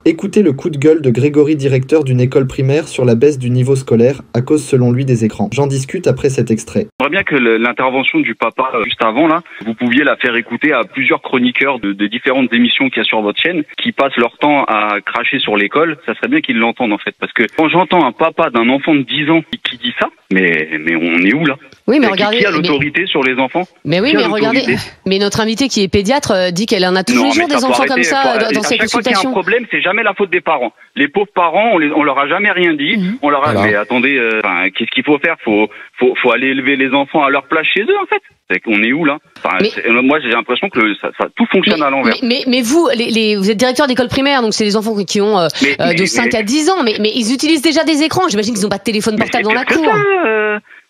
Écoutez le coup de gueule de Grégory, directeur d'une école primaire, sur la baisse du niveau scolaire à cause, selon lui, des écrans. J'en discute après cet extrait. J'aimerais bien que l'intervention du papa juste avant, là, vous pouviez la faire écouter à plusieurs chroniqueurs de différentes émissions qu'il y a sur votre chaîne, qui passent leur temps à cracher sur l'école. Ça serait bien qu'ils l'entendent, en fait. Parce que quand j'entends un papa d'un enfant de 10 ans qui dit ça, mais on est où, là? Oui, mais regardez. Qui a l'autorité sur les enfants? Mais oui, mais regardez. Mais notre invité qui est pédiatre dit qu'elle en a tous les jours des enfants comme ça dans ses consultations. À chaque fois qu'il y a un problème, c'est jamais la faute des parents. Les pauvres parents, on leur a jamais rien dit. On leur a. Voilà. Mais attendez, qu'est-ce qu'il faut faire? Faut aller élever les enfants à leur place chez eux, en fait. On est où là? Moi, j'ai l'impression que ça tout fonctionne à l'envers. Mais vous, vous êtes directeur d'école primaire, donc c'est les enfants qui ont de 5 à 10 ans, mais ils utilisent déjà des écrans. J'imagine qu'ils n'ont pas de téléphone portable dans la cour.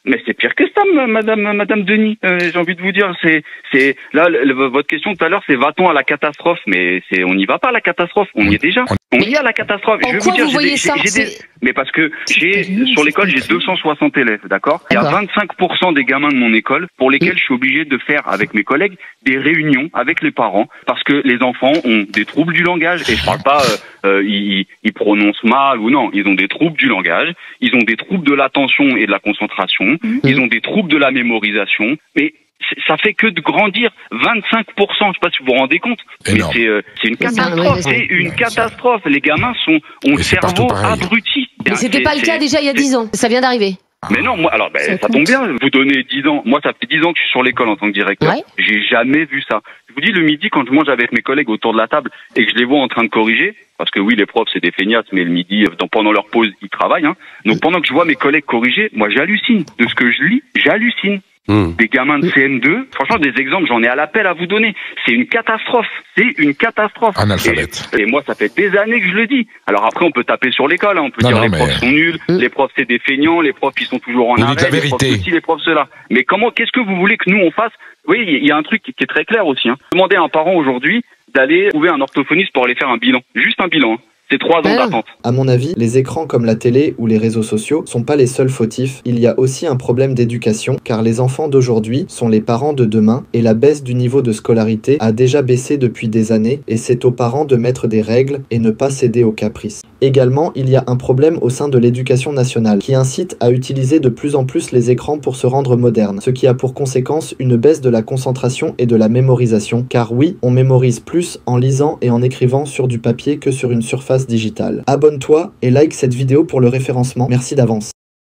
Mais c'est pire que ça, madame Denis. J'ai envie de vous dire, c'est là votre question tout à l'heure, c'est va-t-on à la catastrophe? Mais on n'y va pas à la catastrophe. On y est déjà. On y est à la catastrophe. Je vais vous dire, mais parce que sur l'école, j'ai 260 élèves, d'accord? Il y a 25% des gamins de mon école pour lesquels je suis obligé de faire avec mes collègues des réunions avec les parents parce que les enfants ont des troubles du langage et je parle pas ils prononcent mal ou non, ils ont des troubles du langage, ils ont des troubles de l'attention et de la concentration, ils ont des troubles de la mémorisation, mais ça fait que de grandir 25%, je sais pas si vous vous rendez compte, mais c'est une catastrophe, c'est une catastrophe. Les gamins ont le cerveau abruti. Mais c'était pas le cas déjà il y a 10 ans, ça vient d'arriver. Mais non, moi, alors, ça tombe bien, vous donnez 10 ans. Moi, ça fait 10 ans que je suis sur l'école en tant que directeur. Ouais. J'ai jamais vu ça. Je vous dis, le midi, quand je mange avec mes collègues autour de la table et que je les vois en train de corriger, parce que oui, les profs, c'est des feignasses, mais le midi, pendant leur pause, ils travaillent, hein. Donc, pendant que je vois mes collègues corriger, moi, j'hallucine. De ce que je lis, j'hallucine. Des gamins de CM2, franchement, des exemples, j'en ai à l'appel à vous donner. C'est une catastrophe. C'est une catastrophe. Analphabète. Et moi, ça fait des années que je le dis. Alors après, on peut taper sur l'école, hein. On peut dire les profs sont nuls, les profs c'est des feignants, les profs ils sont toujours en arrêt, les profs ceci, les profs cela. Mais qu'est-ce que vous voulez que nous on fasse? Oui, il y a un truc qui est très clair aussi, hein. Demandez à un parent aujourd'hui d'aller trouver un orthophoniste pour aller faire un bilan. Juste un bilan, hein. C'est 3 ans d'attente. À mon avis, les écrans comme la télé ou les réseaux sociaux sont pas les seuls fautifs. Il y a aussi un problème d'éducation, car les enfants d'aujourd'hui sont les parents de demain, et la baisse du niveau de scolarité a déjà baissé depuis des années, et c'est aux parents de mettre des règles et ne pas céder aux caprices. Également, il y a un problème au sein de l'éducation nationale, qui incite à utiliser de plus en plus les écrans pour se rendre moderne, ce qui a pour conséquence une baisse de la concentration et de la mémorisation, car oui, on mémorise plus en lisant et en écrivant sur du papier que sur une surface digitale. Abonne-toi et like cette vidéo pour le référencement, merci d'avance.